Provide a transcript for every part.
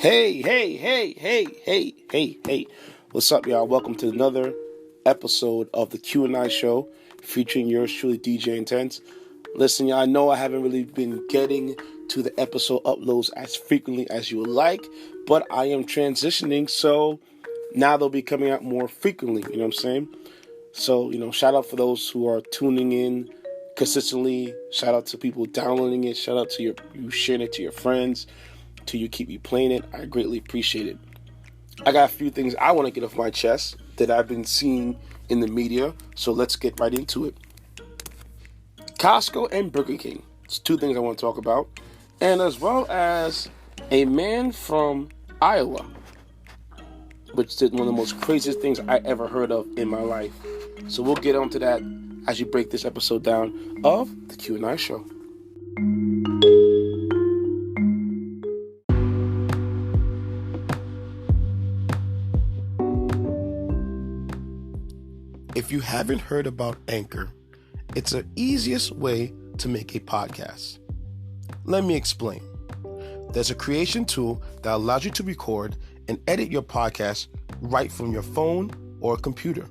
Hey. What's up, y'all? Welcome to another episode of the Q&I show featuring yours truly, DJ Intense. Listen, y'all, I know I haven't really been getting to the episode uploads as frequently as you would like, but I am transitioning, so now they'll be coming out more frequently, you know what I'm saying? So, shout out for those who are tuning in consistently. Shout out to people downloading it. Shout out to you sharing it to your friends. To you keep me playing it. I greatly appreciate it. I got a few things I want to get off my chest that I've been seeing in the media, so let's get right into it. Costco and Burger King. It's two things I want to talk about. And as well as a man from Iowa, which did one of the most craziest things I ever heard of in my life. So we'll get on to that as you break this episode down of the Q&I show. If you haven't heard about Anchor, it's the easiest way to make a podcast. Let me explain. There's a creation tool that allows you to record and edit your podcast right from your phone or computer.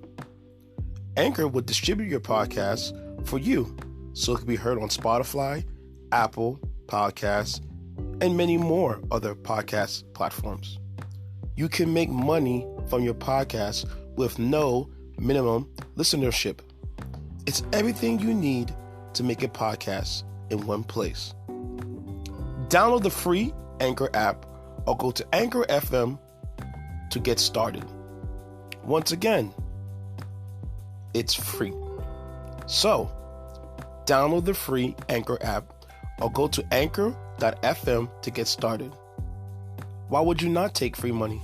Anchor will distribute your podcast for you so it can be heard on Spotify, Apple Podcasts, and many more other podcast platforms. You can make money from your podcast with no minimum listenership. It's everything you need to make a podcast in one place. Download the free Anchor app or go to Anchor FM to get started. Once again, it's free. So, download the free Anchor app or go to anchor.fm to get started. Why would you not take free money?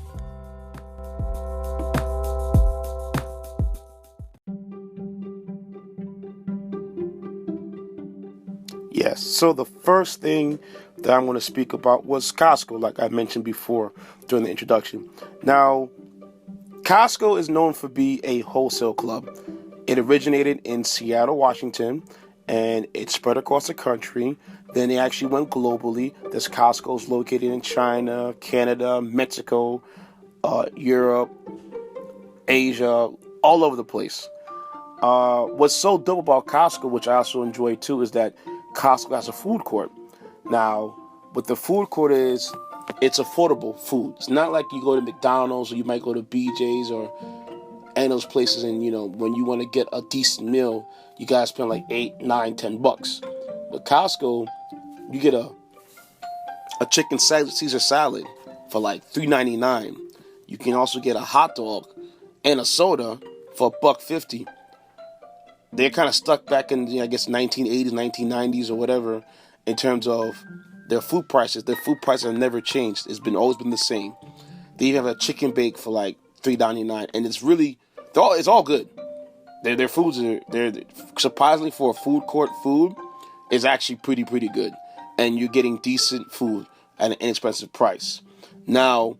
Yes, so the first thing that I'm going to speak about was Costco, like I mentioned before during the introduction. Now, Costco is known for being a wholesale club. It originated in Seattle, Washington, and it spread across the country. Then they actually went globally. There's Costco's located in China, Canada, Mexico, Europe, Asia, all over the place. What's so dope about Costco, which I also enjoy too, is that Costco has a food court. Now, what the food court is, it's affordable food. It's not like you go to McDonald's or you might go to BJ's or any of those places and, when you want to get a decent meal, you guys spend like $8, $9, $10. But Costco, you get a chicken Caesar salad for like $3.99. You can also get a hot dog and a soda for $1.50. They're kind of stuck back in the, 1980s, 1990s or whatever in terms of their food prices. Their food prices have never changed. It's always been the same. They even have a chicken bake for like $3.99, and it's really, it's all good. Their foods they're surprisingly for a food court food is actually pretty good, and you're getting decent food at an inexpensive price. Now,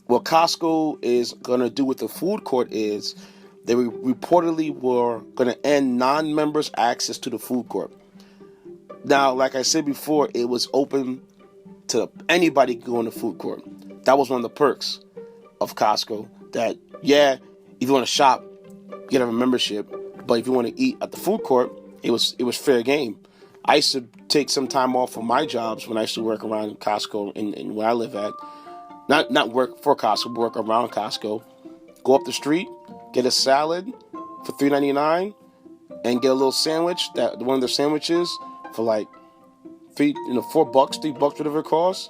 what Costco is gonna do with the food court is they reportedly were going to end non-members' access to the food court. Now, like I said before, it was open to anybody going to food court. That was one of the perks of Costco. That, if you want to shop, you can have a membership. But if you want to eat at the food court, it was fair game. I used to take some time off from my jobs when I used to work around Costco and where I live at. Not work for Costco, but work around Costco. Go up the street, get a salad for $3.99, and get a little sandwich, one of their sandwiches for like $4, $3, whatever it costs.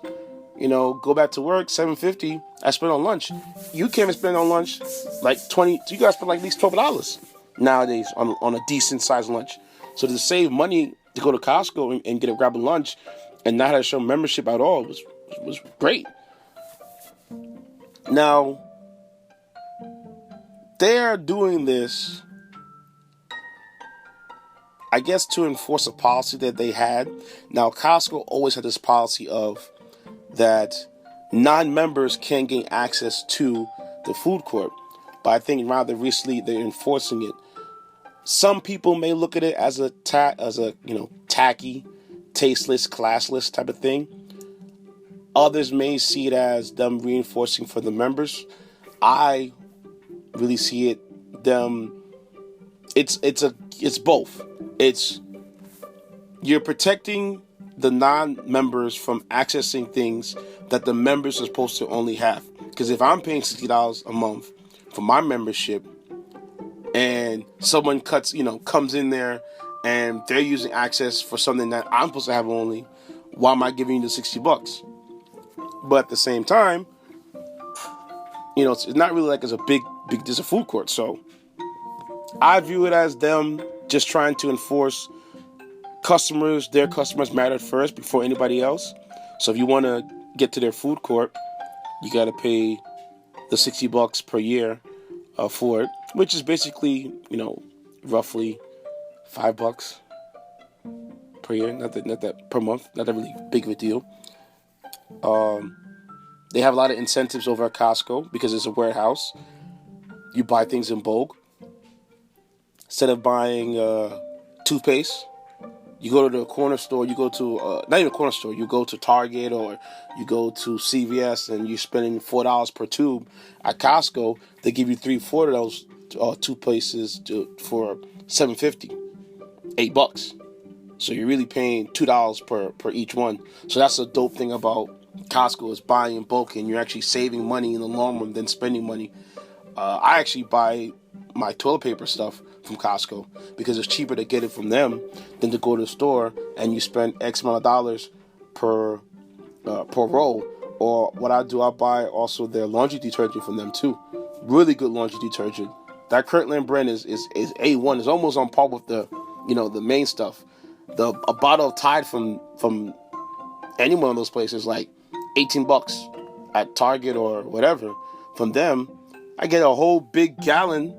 Go back to work, $7.50. I spend on lunch. You can't even spend on lunch like $20. You guys spend like at least $12 nowadays on a decent sized lunch. So to save money to go to Costco and grab a lunch and not have to show membership at all was great. Now, they're doing this, I guess, to enforce a policy that they had. Now, Costco always had this policy of that non-members can't gain access to the food court. But I think rather recently they're enforcing it. Some people may look at it as a tacky, tasteless, classless type of thing. Others may see it as them reinforcing for the members. I really see it them. It's both. It's you're protecting the non-members from accessing things that the members are supposed to only have. Because if I'm paying $60 a month for my membership, and someone comes in there and they're using access for something that I'm supposed to have only, why am I giving you the $60? But at the same time, it's not really like it's a big there's a food court. So I view it as them just trying to enforce their customers matter first before anybody else. So if you want to get to their food court, you got to pay the $60 per year for it, which is basically, roughly $5 per year. Not that per month, not that really big of a deal. They have a lot of incentives over at Costco because it's a warehouse. You buy things in bulk. Instead of buying toothpaste, you go to the corner store, you go to, not even a corner store, you go to Target or you go to CVS and you're spending $4 per tube. At Costco, they give you 3-4 of those toothpastes for $7.50, $8. So you're really paying $2 per each one. So that's the dope thing about Costco, is buying in bulk, and you're actually saving money in the long run than spending money. I actually buy my toilet paper stuff from Costco because it's cheaper to get it from them than to go to the store and you spend X amount of dollars per roll. Or what I do, I buy also their laundry detergent from them too. Really good laundry detergent. That Kirkland brand is A1. It's almost on par with the main stuff. A bottle of Tide from any one of those places, like $18 at Target or whatever. From them, I get a whole big gallon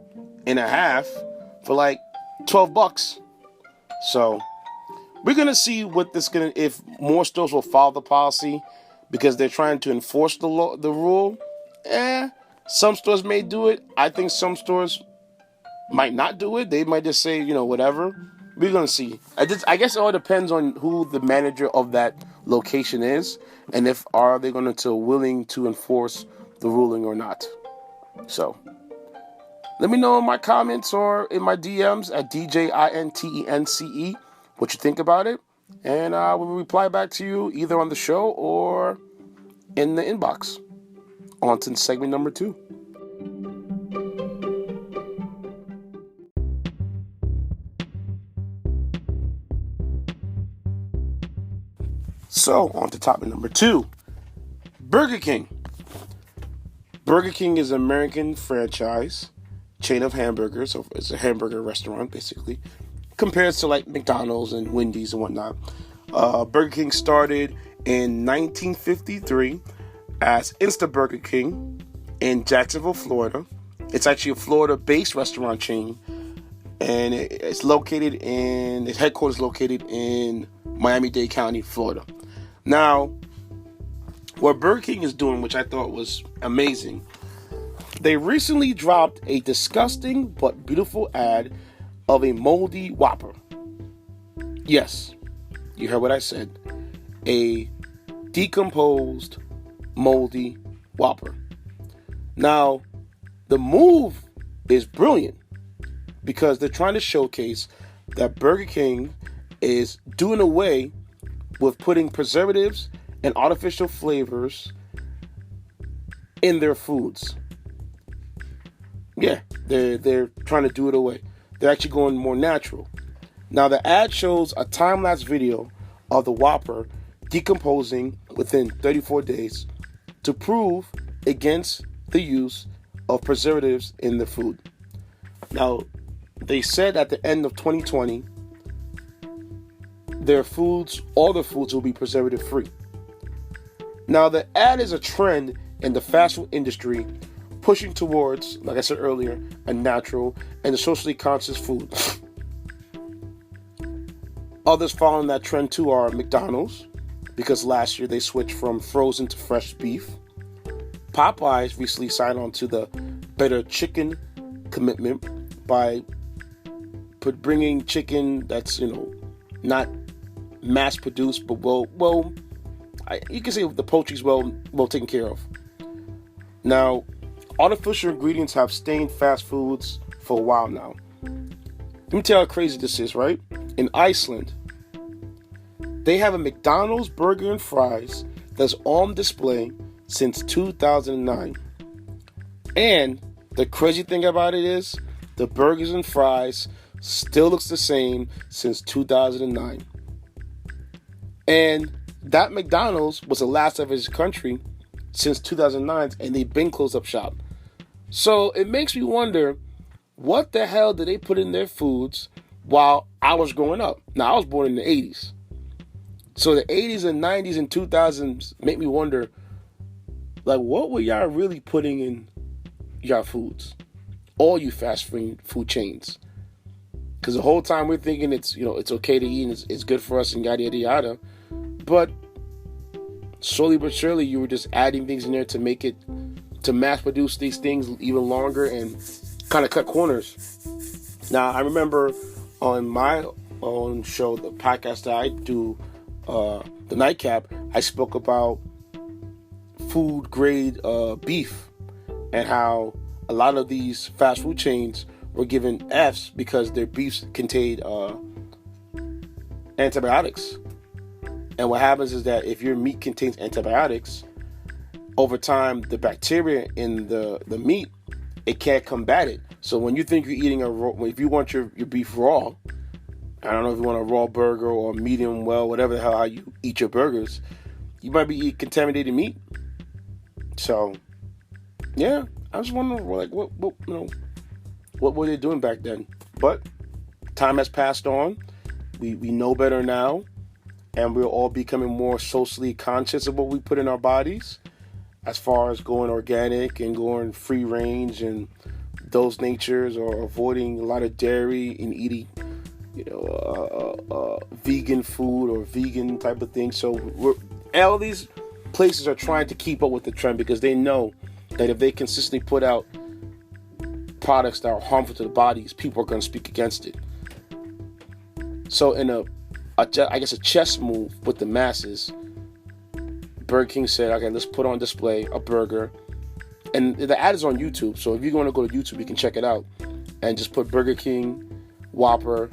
and a half for like $12. So we're gonna see if more stores will follow the policy, because they're trying to enforce the rule. Some stores may do it. I think some stores might not do it. They might just say, whatever. We're gonna see. I guess it all depends on who the manager of that location is, and if are they going to willing to enforce the ruling or not. So let me know in my comments or in my DMs at DJINTENCE what you think about it, and I will reply back to you either on the show or in the inbox. On to segment number 2. So, on to topic number 2. Burger King. Burger King is an American franchise chain of hamburgers. So it's a hamburger restaurant, basically. Compared to like McDonald's and Wendy's and whatnot. Burger King started in 1953 as Insta Burger King in Jacksonville, Florida. It's actually a Florida-based restaurant chain. And its headquarters located in Miami-Dade County, Florida. Now, what Burger King is doing, which I thought was amazing, they recently dropped a disgusting but beautiful ad of a moldy Whopper. Yes, you heard what I said. A decomposed, moldy Whopper. Now, the move is brilliant because they're trying to showcase that Burger King is doing away with putting preservatives and artificial flavors in their foods. Yeah, they're trying to do it away. They're actually going more natural. Now, the ad shows a time-lapse video of the Whopper decomposing within 34 days to prove against the use of preservatives in the food. Now, they said at the end of 2020, all the foods will be preservative free. Now, the ad is a trend in the fast food industry, pushing towards, like I said earlier, a natural and a socially conscious food. Others following that trend too are McDonald's, because last year they switched from frozen to fresh beef. Popeyes recently signed on to the Better Chicken commitment by bringing chicken that's, not mass produced, but well you can say the poultry's well taken care of. Now, artificial ingredients have stained fast foods for a while now. Let me tell you how crazy this is, right? In Iceland, they have a McDonald's burger and fries that's on display since 2009. And the crazy thing about it is, the burgers and fries still looks the same since 2009. And that McDonald's was the last of its country since 2009, and they've been closed up shop. So it makes me wonder, what the hell did they put in their foods while I was growing up? Now, I was born in the 80s. So the 80s and 90s and 2000s make me wonder, like, what were y'all really putting in y'all foods? All you fast food chains. Because the whole time we're thinking it's okay to eat and it's good for us and yada, yada, yada. But slowly but surely, you were just adding things in there to make it, to mass produce these things even longer and kind of cut corners. Now, I remember on my own show, the podcast that I do, the Nightcap, I spoke about food grade beef and how a lot of these fast food chains were given Fs because their beefs contained antibiotics. And what happens is that if your meat contains antibiotics, over time, the bacteria in the meat, it can't combat it. So when you think you're eating if you want your beef raw, I don't know if you want a raw burger or medium well, whatever the hell how you eat your burgers, you might be eating contaminated meat. So, yeah, I was wondering, like, what were they doing back then? But time has passed on. We know better now, and we're all becoming more socially conscious of what we put in our bodies, as far as going organic and going free range and those natures, or avoiding a lot of dairy and eating, vegan food or vegan type of thing. So all these places are trying to keep up with the trend because they know that if they consistently put out products that are harmful to the bodies, people are going to speak against it. So in a chess move with the masses, Burger King said, okay, let's put on display a burger. And the ad is on YouTube, so if you're going to go to YouTube, you can check it out. And just put Burger King Whopper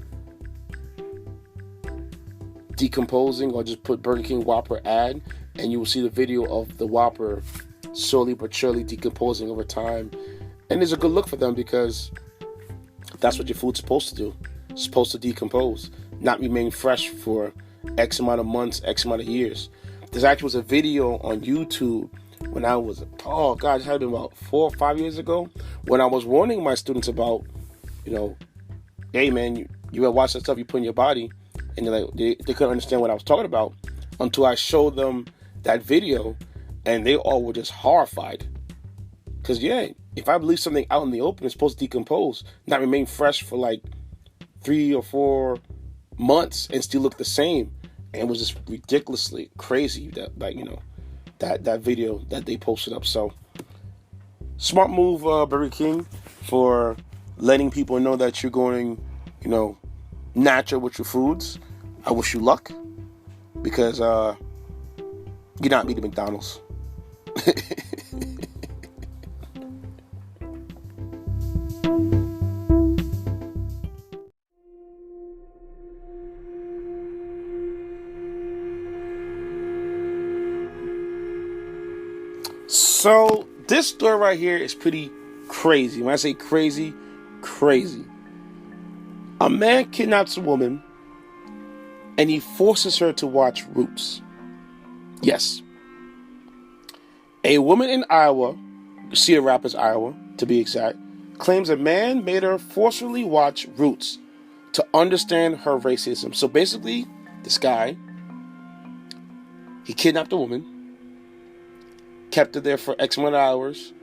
decomposing, or just put Burger King Whopper ad, and you will see the video of the Whopper slowly but surely decomposing over time. And it's a good look for them because that's what your food's supposed to do. It's supposed to decompose, not remain fresh for X amount of months, X amount of years. There actually was a video on YouTube when I was, it had been about 4 or 5 years ago, when I was warning my students about, hey man, you gotta watch that stuff you put in your body. And they couldn't understand what I was talking about until I showed them that video, and they all were just horrified. Because, if I leave something out in the open, it's supposed to decompose, not remain fresh for like 3 or 4 months and still look the same. And it was just ridiculously crazy that, that video that they posted up. So, smart move, Burger King, for letting people know that you're going, natural with your foods. I wish you luck, because you're not meeting McDonald's. So this story right here is pretty crazy. When I say crazy, crazy. A man kidnaps a woman and he forces her to watch Roots. Yes. A woman in Iowa, Cedar Rapids, Iowa, to be exact, claims a man made her forcefully watch Roots to understand her racism. So basically, this guy, he kidnapped a woman, kept her there for X amount of hours,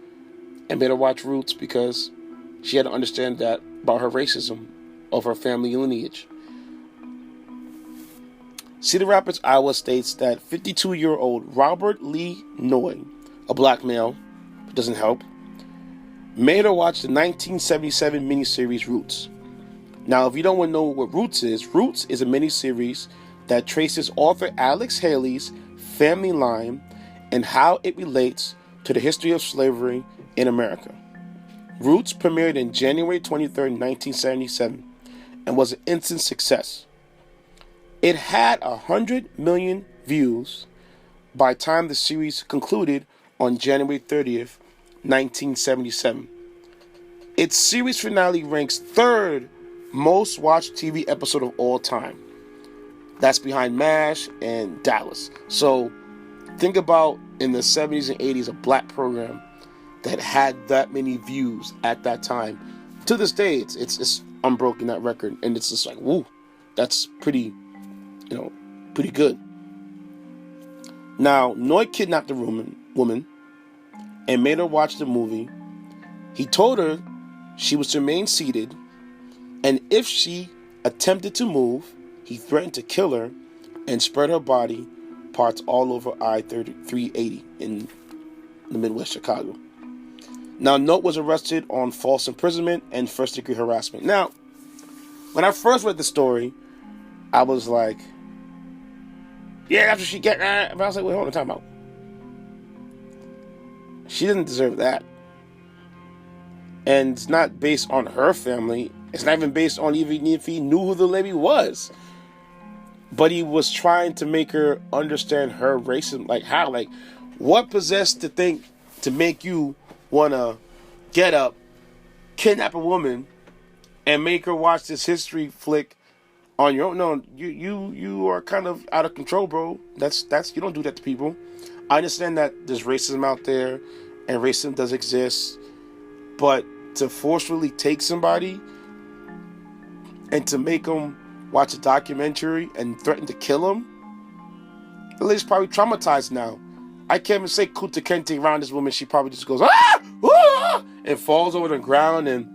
and made her watch Roots because she had to understand that about her racism of her family lineage. Cedar Rapids, Iowa states that 52-year-old Robert Lee Noy, a black male, doesn't help, made her watch the 1977 miniseries Roots. Now, if you don't know what Roots is a miniseries that traces author Alex Haley's family line and how it relates to the history of slavery in America. Roots premiered in January 23, 1977, and was an instant success. It had 100 million views by the time the series concluded on January 30th, 1977. Its series finale ranks third most watched TV episode of all time. That's behind MASH and Dallas. So think about in the 70s and 80s a black program that had that many views at that time. To this day, it's unbroken, that record, and it's just like, woo, that's pretty good. Now, Noy kidnapped the woman and made her watch the movie. He told her she was to remain seated, and if she attempted to move, he threatened to kill her and spread her body parts all over I-380 in the Midwest Chicago. Now, Note was arrested on false imprisonment and first-degree harassment. Now, when I first read the story, I was like, yeah, that's what she get. But I was like, wait, hold on, time out. She didn't deserve that. And it's not based on her family. It's not even based on even if he knew who the lady was. But he was trying to make her understand her racism. Like how? Like, what possessed to think to make you want to get up, kidnap a woman, and make her watch this history flick on your own? No, you are kind of out of control, bro. That's you don't do that to people. I understand that there's racism out there, and racism does exist, but to forcefully take somebody and to make them watch a documentary and threaten to kill them, the lady's probably traumatized now. I can't even say Kuta Kente around this woman. She probably just goes, ah! Ah! And falls over the ground and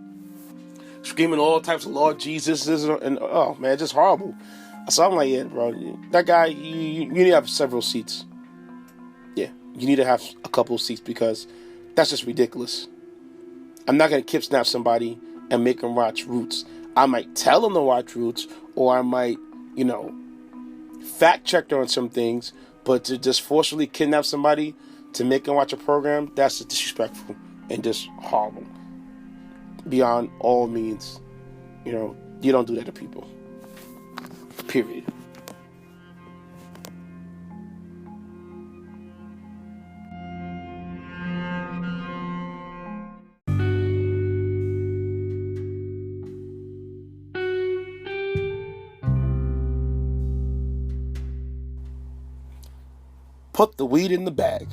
screaming all types of Lord Jesus. And oh, man, just horrible. So I'm like, yeah, bro, that guy, you need to have several seats. Yeah, you need to have a couple of seats because that's just ridiculous. I'm not going to kip snap somebody and make them watch Roots. I might tell them to watch Roots, or I might, fact check on some things, but to just forcibly kidnap somebody to make them watch a program, that's just disrespectful and just horrible. Beyond all means, you don't do that to people. Period. Put the weed in the bag.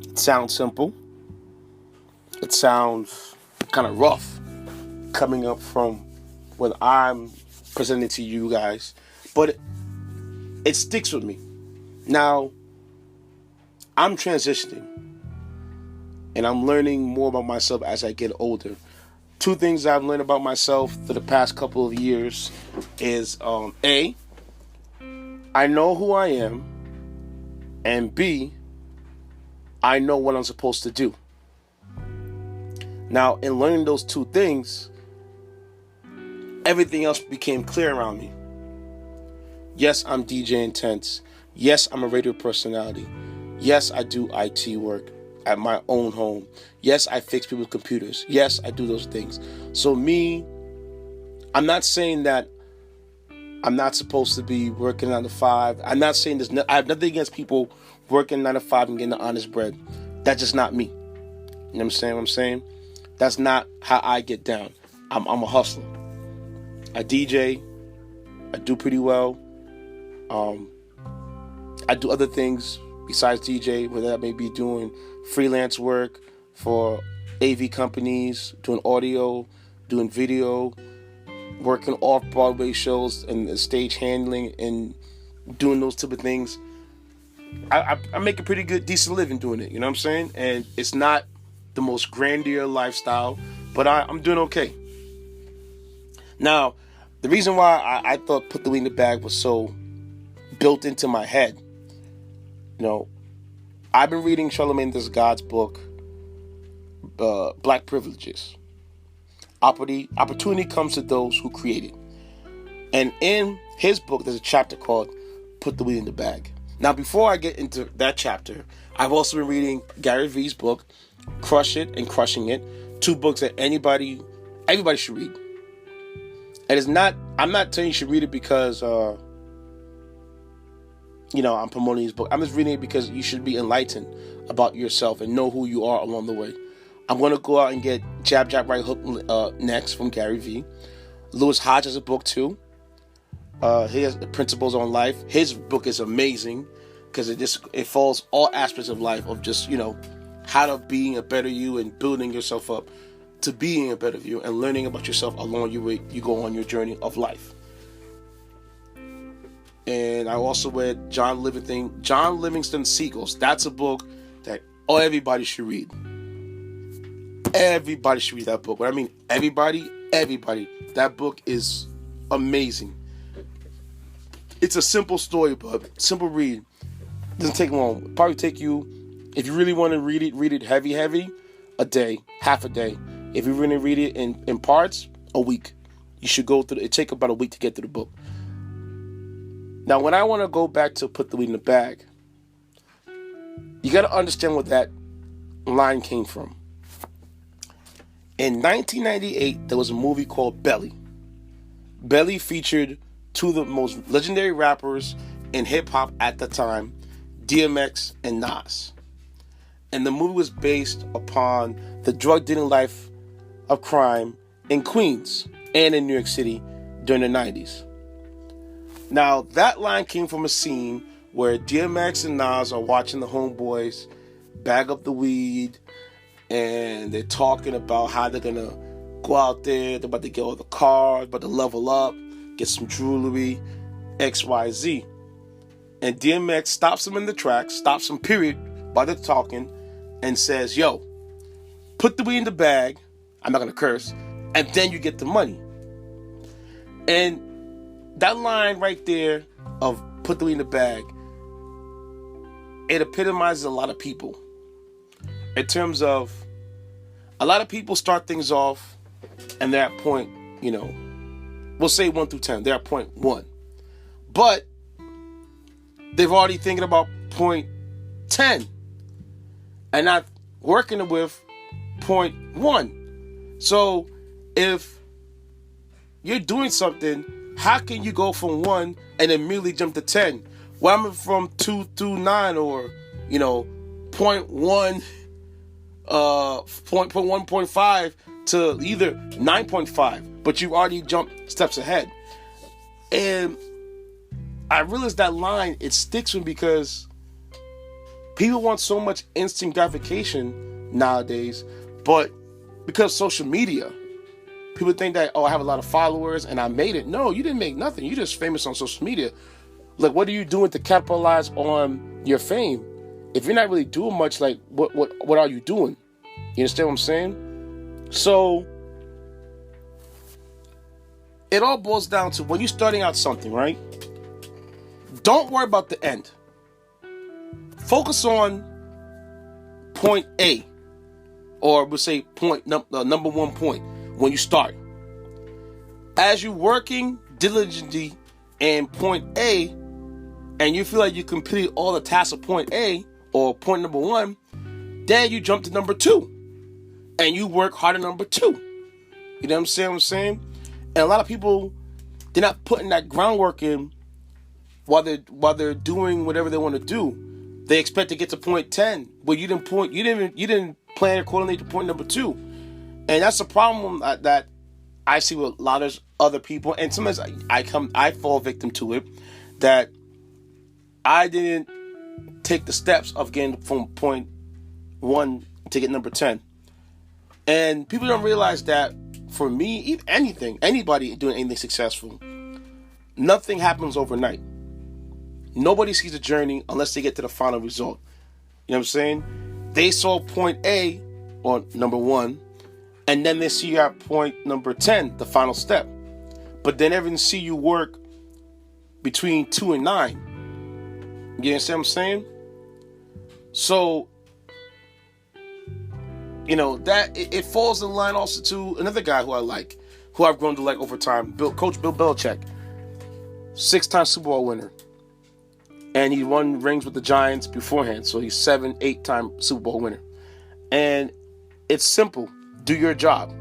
It sounds simple. It sounds kind of rough coming up from what I'm presenting to you guys, but it sticks with me. Now, I'm transitioning and I'm learning more about myself as I get older. Two things I've learned about myself for the past couple of years is A, I know who I am, and B, I know what I'm supposed to do. Now, in learning those two things, everything else became clear around me. Yes, I'm DJ Intense. Yes, I'm a radio personality. Yes, I do IT work at my own home. Yes, I fix people's computers. Yes, I do those things. So me, I'm not saying that I'm not supposed to be working 9 to 5. I'm not saying I have nothing against people working 9 to 5 and getting the honest bread. That's just not me. You know what I'm saying? That's not how I get down. I'm a hustler. I DJ. I do pretty well. I do other things besides DJ, whether that may be doing freelance work for AV companies, doing audio, doing video, working off-Broadway shows and stage handling and doing those type of things. I make a pretty good, decent living doing it, you know what I'm saying? And it's not the most grandeur lifestyle, but I'm doing okay. Now, the reason why I thought Put the Weed in the Bag was so built into my head, I've been reading Charlamagne Tha God's book, Black Privileges. Opportunity comes to those who create it. And in his book, there's a chapter called Put the Weed in the Bag. Now, before I get into that chapter, I've also been reading Gary Vee's book, Crush It and Crushing It. 2 books that everybody should read. And I'm not telling you should read it because, I'm promoting his book. I'm just reading it because you should be enlightened about yourself and know who you are along the way. I'm going to go out and get Jab, Jab, Right Hook next from Gary Vee. Lewis Hodge has a book too. He has Principles on Life. His book is amazing because it follows all aspects of life of just, how to being a better you and building yourself up to being a better you and learning about yourself along your way you go on your journey of life. And I also read John Livingston Seagulls. That's a book that everybody should read. Everybody should read that book. When I mean everybody, that book is amazing. It's a simple story, but simple read. It doesn't take long. It'll probably take you, if you really want to read it heavy, a day, half a day. If you really read it in parts, a week. You should go through it. Take about a week to get through the book. Now, when I want to go back to put the weed in the bag, you got to understand where that line came from. In 1998, there was a movie called Belly. Belly featured 2 of the most legendary rappers in hip-hop at the time, DMX and Nas. And the movie was based upon the drug-dealing life of crime in Queens and in New York City during the 90s. Now, that line came from a scene where DMX and Nas are watching the homeboys bag up the weed, and they're talking about how they're going to go out there, they're about to get all the cars, about to level up, get some jewelry, XYZ. And DMX stops them in the track, stops them, period, while they're talking, and says, yo, put the weed in the bag, I'm not going to curse, and then you get the money. And that line right there of put the weed in the bag, it epitomizes a lot of people. In terms of, a lot of people start things off, and they're at point, we'll say 1 through 10, they're at point 1. But they've already thinking about point 10 and not working with point 1. So if you're doing something, how can you go from 1 and immediately jump to 10? Well, I'm from 2 through 9 or, point 1, point 1.5 to either 9.5, but you've already jumped steps ahead. And I realized that line, it sticks with me because people want so much instant gratification nowadays, but because of social media, people think that, I have a lot of followers and I made it. No, you didn't make nothing. You're just famous on social media. Like, what are you doing to capitalize on your fame? If you're not really doing much, like, what are you doing? You understand what I'm saying? So, it all boils down to when you're starting out something, right? Don't worry about the end. Focus on point A, or we'll say number 1 point when you start. As you're working diligently in point A, and you feel like you completed all the tasks of point A or point number 1, then you jump to number 2, and you work harder number 2. You know what I'm saying? And a lot of people, they're not putting that groundwork in while they're doing whatever they want to do. They expect to get to point 10, but you didn't plan accordingly to point number 2. And that's the problem that I see with a lot of other people, and sometimes I fall victim to it, that I didn't take the steps of getting from point 1 to get number 10. And people don't realize that for me, anybody doing anything successful, nothing happens overnight. Nobody sees the journey unless they get to the final result. You know what I'm saying? They saw point A, or number 1, and then they see you at point number 10, the final step. But they never see you work between 2 and 9. You understand what I'm saying? So, that it falls in line also to another guy who I like, who I've grown to like over time, Coach Bill Belichick, 6-time Super Bowl winner. And he won rings with the Giants beforehand. So he's 7-8-time Super Bowl winner. And it's simple. Do your job.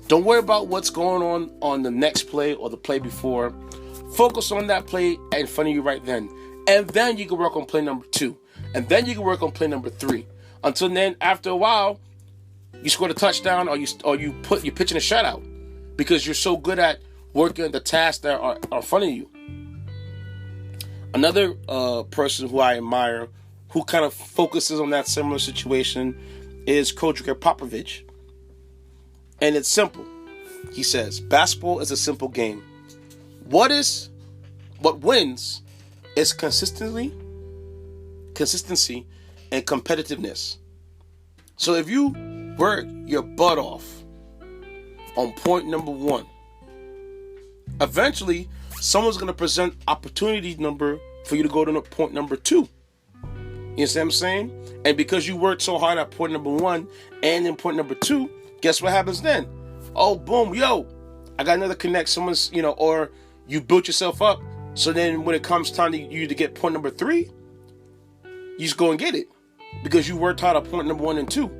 Don't worry about what's going on the next play or the play before. Focus on that play in front of you right then. And then you can work on play number 2. And then you can work on play number 3. Until then, after a while, you scored a touchdown or you're pitching a shutout. Because you're so good at working the tasks that are in front of you. Another person who I admire, who kind of focuses on that similar situation, is Coach Greg Popovich. And it's simple. He says, basketball is a simple game. What wins is consistency, and competitiveness. So if you work your butt off on point number 1, eventually someone's going to present opportunity number for you to go to point number 2. You see what I'm saying? And because you worked so hard at point number 1 and in point number 2, guess what happens then? Oh, boom, yo, I got another connect. Someone's, or you built yourself up. So then when it comes time to you to get point number 3, you just go and get it. Because you worked hard at point number 1 and 2.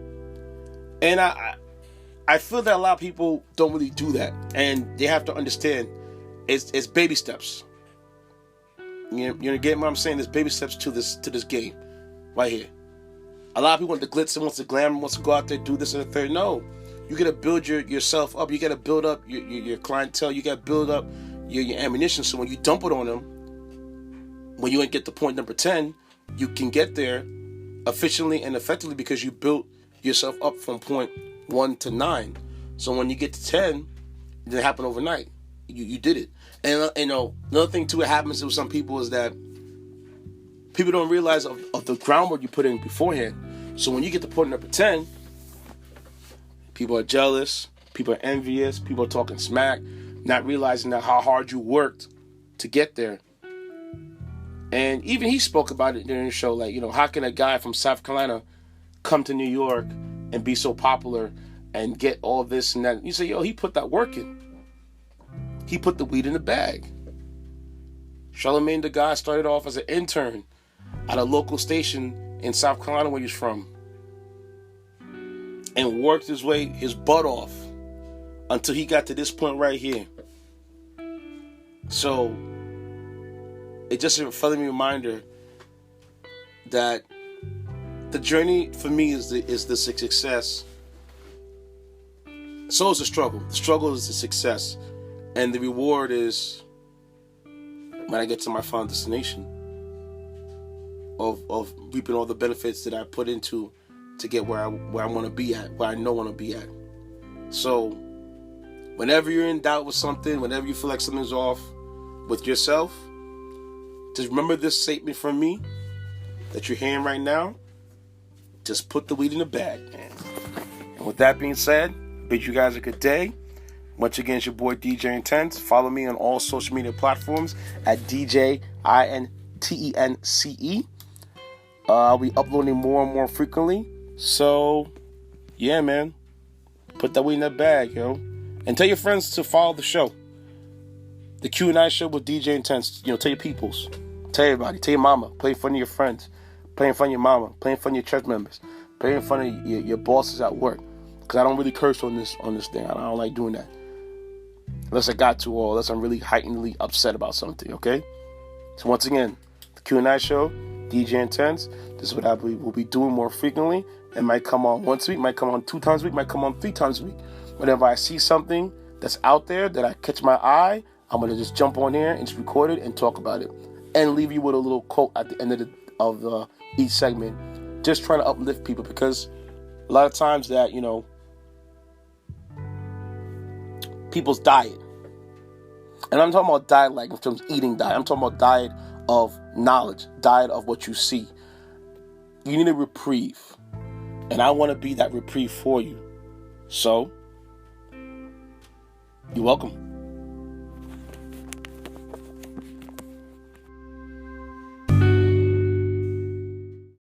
And I feel that a lot of people don't really do that. And they have to understand it's baby steps. You get what I'm saying? There's baby steps to this game right here. A lot of people want the glitz and wants the glamour, wants to go out there, do this and the third. No. You got to build yourself up. You got to build up your clientele. You got to build up your ammunition. So when you dump it on them, when you get to point number 10, you can get there efficiently and effectively because you built yourself up from point 1 to 9. So when you get to 10, it didn't happen overnight. You did it. And another thing too that happens with some people is that people don't realize of the groundwork you put in beforehand. So when you get to point number 10, people are jealous, people are envious, people are talking smack, not realizing that how hard you worked to get there. And even he spoke about it during the show, like, how can a guy from South Carolina come to New York and be so popular and get all this and that? You say, he put that work in. He put the weed in the bag. Charlamagne the guy started off as an intern at a local station in South Carolina where he's from. And worked his butt off until he got to this point right here. So it's just a friendly reminder that the journey for me is the success. So is the struggle. The struggle is the success. And the reward is when I get to my final destination of reaping all the benefits that I put into to get where I want to be at, where I know I want to be at. So whenever you're in doubt with something, whenever you feel like something's off with yourself, just remember this statement from me that you're hearing right now. Just put the weed in the bag, man. And with that being said, bid you guys a good day. Once again, it's your boy DJ Intense. Follow me on all social media platforms at DJ INTENCE. I'll be uploading more and more frequently. So, yeah, man. Put that weed in that bag, yo. And tell your friends to follow the show. The Q&I show with DJ Intense. Tell your peoples. Tell everybody. Tell your mama. Play in front of your friends. Play in front of your mama. Play in front of your church members. Play in front of your bosses at work. Because I don't really curse on this thing. I don't like doing that. Unless I got to, or unless I'm really heightenedly upset about something, okay? So once again, the Q&I show, DJ Intense. This is what I believe we'll be doing more frequently. It might come on once a week, might come on 2 times a week, might come on 3 times a week. Whenever I see something that's out there that I catch my eye, I'm going to just jump on here and just record it and talk about it. And leave you with a little quote at the end of each segment. Just trying to uplift people because a lot of times that, people's diet. And I'm talking about diet like in terms of eating diet. I'm talking about diet of knowledge, diet of what you see. You need a reprieve. And I want to be that reprieve for you. So, you're welcome.